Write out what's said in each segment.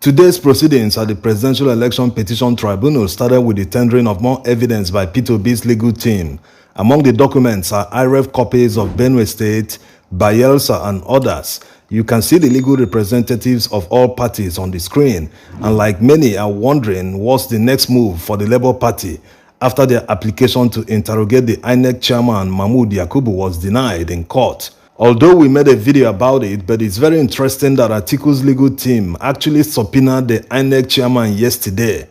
Today's proceedings at the Presidential Election Petition Tribunal started with the tendering of more evidence by P2B's legal team. Among the documents are IREF copies of Benue State, Bayelsa, and others. You can see the legal representatives of all parties on the screen, and like many are wondering what's the next move for the Labour Party after their application to interrogate the INEC chairman Mahmood Yakubu was denied in court. Although we made a video about it, but it's very interesting that Atiku's legal team actually subpoenaed the INEC chairman yesterday,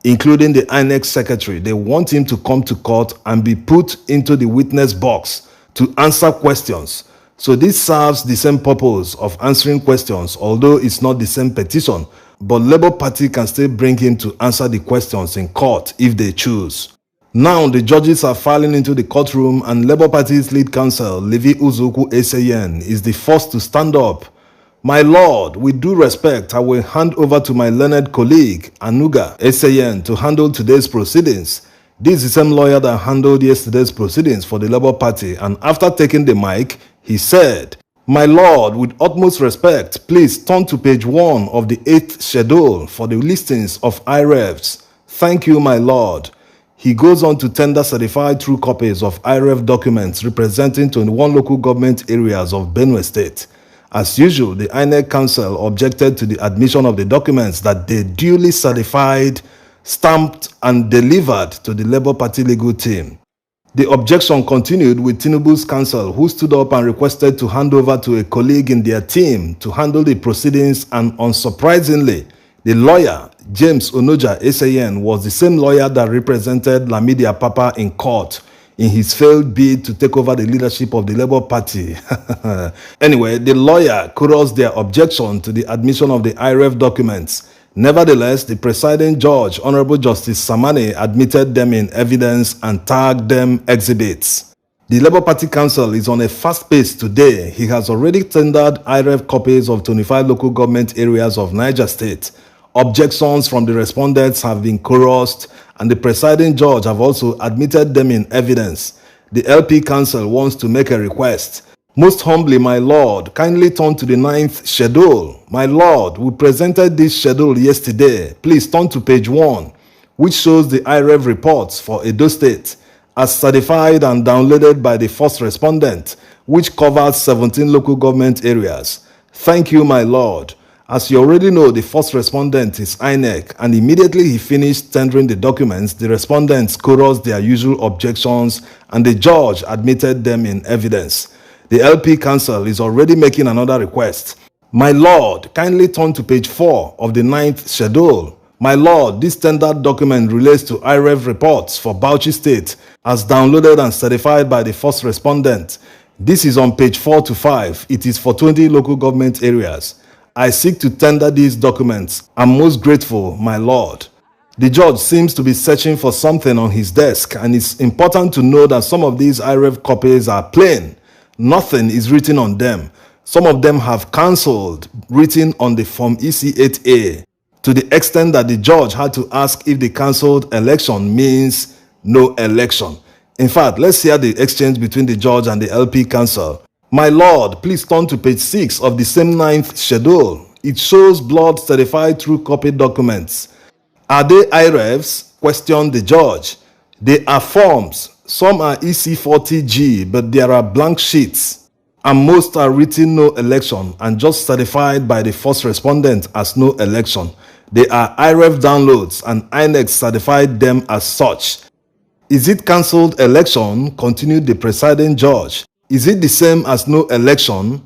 including the INEC secretary. They want him to come to court and be put into the witness box to answer questions. So this serves the same purpose of answering questions, although it's not the same petition, but Labour Party can still bring him to answer the questions in court if they choose. Now the judges are filing into the courtroom, and Labour Party's lead counsel, Levi Uzuku Eseyen, is the first to stand up. "My lord, with due respect, I will hand over to my learned colleague, Anuga Eseyen, to handle today's proceedings." This is the same lawyer that handled yesterday's proceedings for the Labour Party, and after taking the mic, he said, "My lord, with utmost respect, please turn to page 1 of the 8th schedule for the listings of IREFs. Thank you, my lord." He goes on to tender certified true copies of IREF documents representing 21 local government areas of Benue State. As usual, the INEC Council objected to the admission of the documents that they duly certified, stamped, and delivered to the Labour Party legal team. The objection continued with Tinubu's counsel, who stood up and requested to hand over to a colleague in their team to handle the proceedings, and unsurprisingly, the lawyer, James Onoja Eseyen, was the same lawyer that represented Lamidi Apapa in court in his failed bid to take over the leadership of the Labour Party. Anyway, the lawyer chorused their objection to the admission of the IREF documents. Nevertheless, the presiding judge, Honorable Justice Samane, admitted them in evidence and tagged them exhibits. The Labour Party Council is on a fast pace today. He has already tendered IREF copies of 25 local government areas of Niger State. Objections from the respondents have been chorused, and the presiding judge have also admitted them in evidence. The LP Council wants to make a request. "Most humbly, my lord, kindly turn to the 9th schedule. My lord, we presented this schedule yesterday. Please turn to page 1, which shows the IREF reports for Edo State, as certified and downloaded by the first respondent, which covers 17 local government areas. Thank you, my lord." As you already know, the first respondent is INEC, and immediately he finished tendering the documents, the respondents chorused their usual objections, and the judge admitted them in evidence. The LP Council is already making another request. "My lord, kindly turn to page 4 of the 9th schedule. My lord, this tendered document relates to IREF reports for Bauchi State, as downloaded and certified by the first respondent. This is on page 4 to 5. It is for 20 local government areas. I seek to tender these documents. I'm most grateful, my lord." The judge seems to be searching for something on his desk, and it's important to know that some of these IREF copies are plain. Nothing is written on them. Some of them have cancelled, written on the Form EC8A, to the extent that the judge had to ask if the cancelled election means no election. In fact, let's hear the exchange between the judge and the LP Council. "My lord, please turn to page 6 of the same 9th schedule. It shows blood certified true copy documents. Are they IREFs?" questioned the judge. "They are forms. Some are EC40G, but there are blank sheets, and most are written no election and just certified by the first respondent as no election. They are IREF downloads, and INEC certified them as such." "Is it cancelled election?" continued the presiding judge. "Is it the same as no election?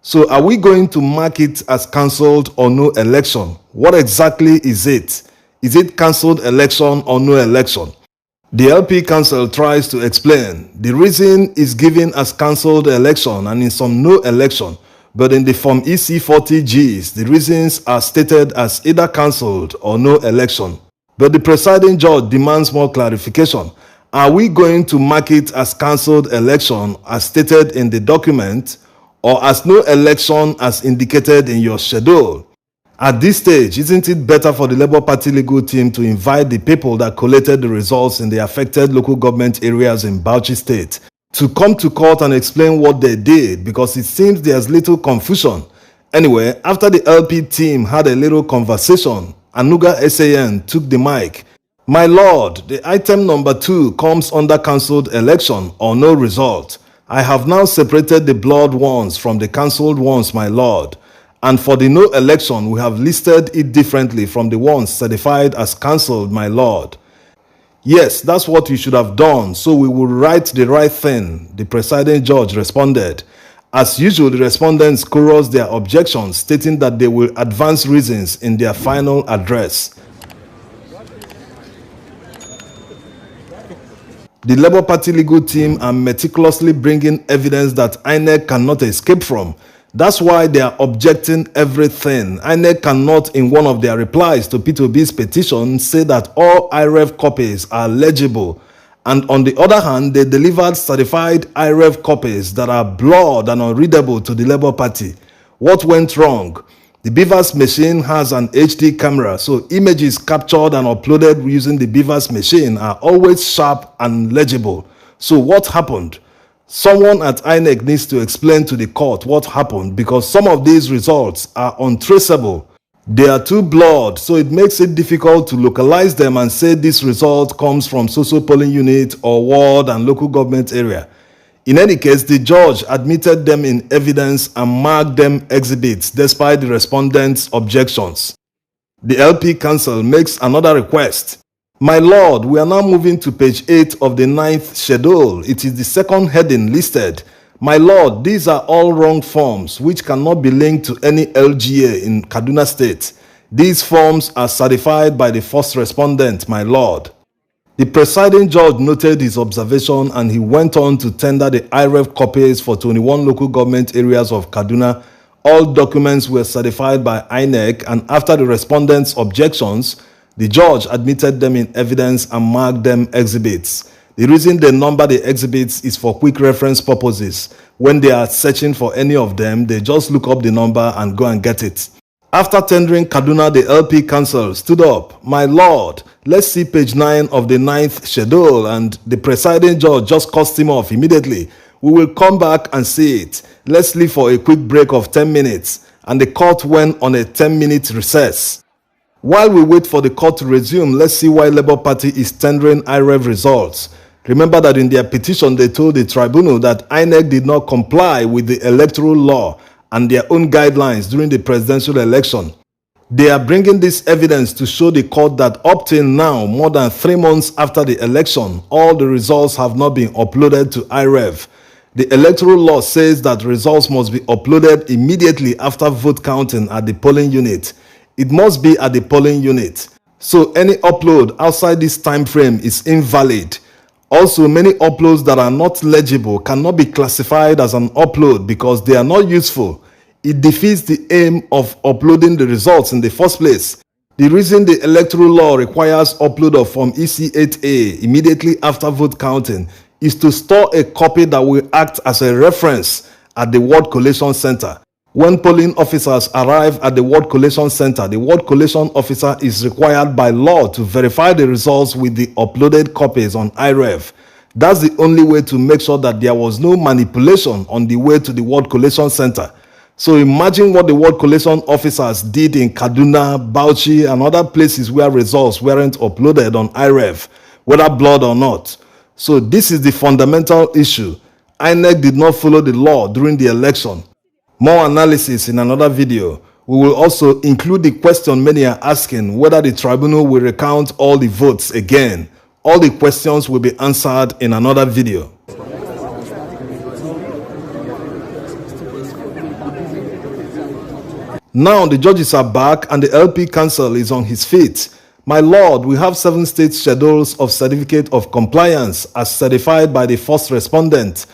So are we going to mark it as cancelled or no election? What exactly is it? Is it cancelled election or no election?" The LP Council tries to explain. The reason is given as cancelled election and in some no election, but in the Form EC40Gs, the reasons are stated as either cancelled or no election. But the presiding judge demands more clarification. Are we going to mark it as cancelled election as stated in the document, or as no election as indicated in your schedule? At this stage, isn't it better for the Labour Party legal team to invite the people that collated the results in the affected local government areas in Bauchi State to come to court and explain what they did, because it seems there's little confusion. Anyway, after the LP team had a little conversation, Anuga SAN took the mic. My lord, the item number 2 comes under cancelled election or no result. I have now separated the blood ones from the cancelled ones, my lord. And for the no election, we have listed it differently from the ones certified as cancelled, my lord. Yes, that's what you should have done, so we will write the right thing, the presiding judge responded. As usual, the respondents chorused their objections, stating that they will advance reasons in their final address. The Labour Party legal team are meticulously bringing evidence that INEC cannot escape from. That's why they are objecting everything. INEC cannot, in one of their replies to P2B's petition, say that all IREV copies are legible. And on the other hand, they delivered certified IREV copies that are blurred and unreadable to the Labour Party. What went wrong? The Beavers machine has an HD camera, so images captured and uploaded using the Beavers machine are always sharp and legible. So what happened? Someone at INEC needs to explain to the court what happened, because some of these results are untraceable. They are too blurred, so it makes it difficult to localize them and say this result comes from so-so polling unit or ward and local government area. In any case, the judge admitted them in evidence and marked them exhibits despite the respondents' objections. The LP Council makes another request. My lord, we are now moving to page 8 of the 9th schedule. It is the second heading listed. My lord, these are all wrong forms which cannot be linked to any LGA in Kaduna State. These forms are certified by the first respondent, my lord. The presiding judge noted his observation and he went on to tender the IREV copies for 21 local government areas of Kaduna. All documents were certified by INEC, and after the respondents' objections, the judge admitted them in evidence and marked them exhibits. The reason they number the exhibits is for quick reference purposes. When they are searching for any of them, they just look up the number and go and get it. After tendering Kaduna, the LP Council stood up. My lord, let's see page 9 of the 9th schedule, and the presiding judge just cussed him off immediately. We will come back and see it. Let's leave for a quick break of 10 minutes. And the court went on a 10-minute recess. While we wait for the court to resume, let's see why Labour Party is tendering IREV results. Remember that in their petition, they told the tribunal that INEC did not comply with the electoral law and their own guidelines during the presidential election. They are bringing this evidence to show the court that up till now, more than 3 months after the election, all the results have not been uploaded to IREV. The electoral law says that results must be uploaded immediately after vote counting at the polling unit. It must be at the polling unit. So any upload outside this time frame is invalid. Also, many uploads that are not legible cannot be classified as an upload because they are not useful. It defeats the aim of uploading the results in the first place. The reason the electoral law requires upload of Form EC8A immediately after vote counting is to store a copy that will act as a reference at the Ward Collation Center. When polling officers arrive at the Ward Collation Center, the Ward Collation Officer is required by law to verify the results with the uploaded copies on IREV. That's the only way to make sure that there was no manipulation on the way to the Ward Collation Center. So imagine what the Ward Collation Officers did in Kaduna, Bauchi, and other places where results weren't uploaded on IREV, whether blood or not. So this is the fundamental issue. INEC did not follow the law during the election. More analysis in another video. We will also include the question many are asking whether the tribunal will recount all the votes again. All the questions will be answered in another video. Now the judges are back and the LP Council is on his feet. My lord, we have 7 state schedules of certificate of compliance as certified by the first respondent,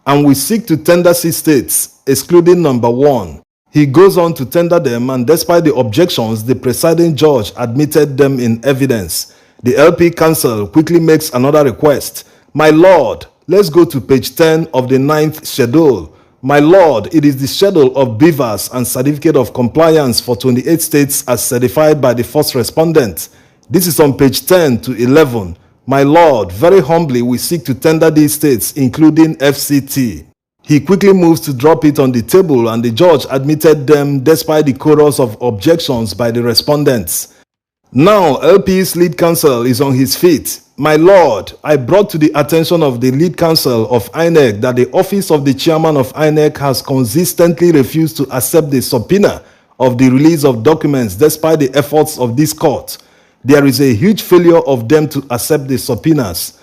and we seek to tender 6 states, excluding number 1. He goes on to tender them, and despite the objections, the presiding judge admitted them in evidence. The LP Council quickly makes another request. My lord, let's go to page 10 of the 9th schedule. My lord, it is the schedule of beavers and certificate of compliance for 28 states as certified by the first respondent. This is on page 10 to 11. My lord, very humbly we seek to tender these states, including FCT. He quickly moves to drop it on the table, and the judge admitted them despite the chorus of objections by the respondents. Now, LP's lead counsel is on his feet. My lord, I brought to the attention of the lead counsel of INEC that the office of the chairman of INEC has consistently refused to accept the subpoena of the release of documents despite the efforts of this court. There is a huge failure of them to accept the subpoenas.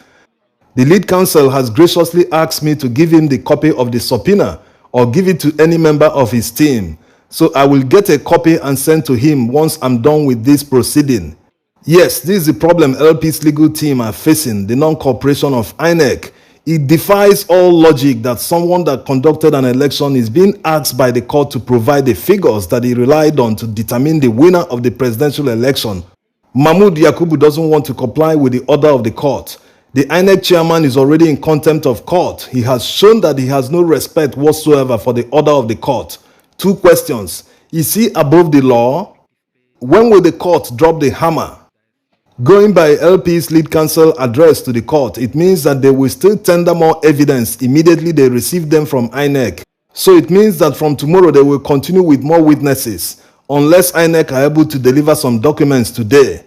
The lead counsel has graciously asked me to give him the copy of the subpoena or give it to any member of his team. So I will get a copy and send to him once I'm done with this proceeding. Yes, this is the problem LP's legal team are facing, the non-cooperation of INEC. It defies all logic that someone that conducted an election is being asked by the court to provide the figures that he relied on to determine the winner of the presidential election. Mahmoud Yakubu doesn't want to comply with the order of the court. The INEC chairman is already in contempt of court. He has shown that he has no respect whatsoever for the order of the court. 2 questions. Is he above the law? When will the court drop the hammer? Going by LP's lead counsel address to the court, it means that they will still tender more evidence immediately they receive them from INEC. So it means that from tomorrow they will continue with more witnesses, unless INEC are able to deliver some documents today.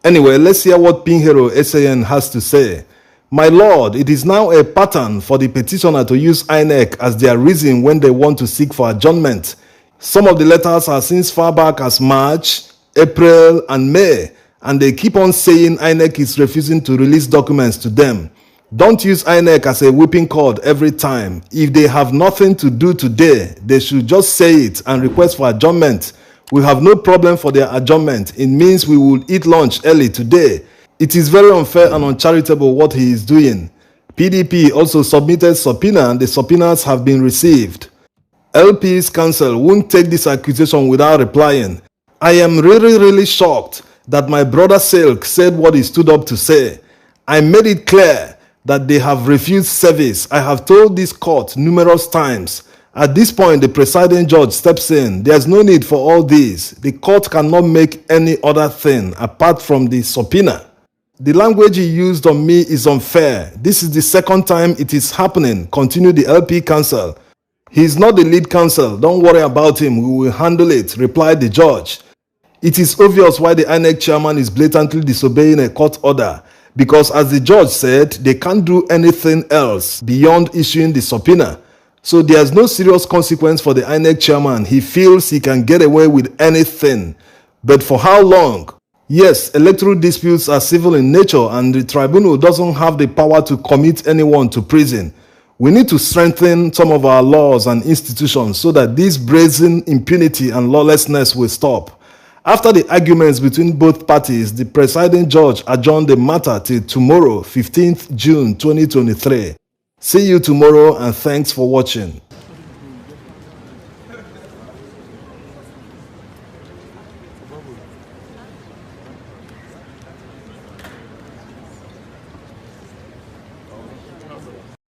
Anyway, let's hear what Pinheiro SAN has to say. My lord, it is now a pattern for the petitioner to use INEC as their reason when they want to seek for adjournment. Some of the letters are since far back as March, April, and May, and they keep on saying INEC is refusing to release documents to them. Don't use INEC as a whipping cord every time. If they have nothing to do today, they should just say it and request for adjournment. We have no problem for their adjournment. It means we will eat lunch early today. It is very unfair and uncharitable what he is doing. PDP also submitted subpoena and the subpoenas have been received. LP's counsel won't take this accusation without replying. I am really shocked that my brother Silk said what he stood up to say. I made it clear that they have refused service. I have told this court numerous times. At this point, the presiding judge steps in. There's no need for all this. The court cannot make any other thing apart from the subpoena. The language he used on me is unfair. This is the second time it is happening, continued the LP counsel. He is not the lead counsel. Don't worry about him. We will handle it, replied the judge. It is obvious why the INEC chairman is blatantly disobeying a court order, because as the judge said, they can't do anything else beyond issuing the subpoena. So there's no serious consequence for the INEC chairman. He feels he can get away with anything. But for how long? Yes, electoral disputes are civil in nature and the tribunal doesn't have the power to commit anyone to prison. We need to strengthen some of our laws and institutions so that this brazen impunity and lawlessness will stop. After the arguments between both parties, the presiding judge adjourned the matter till tomorrow, 15th June 2023. See you tomorrow and thanks for watching.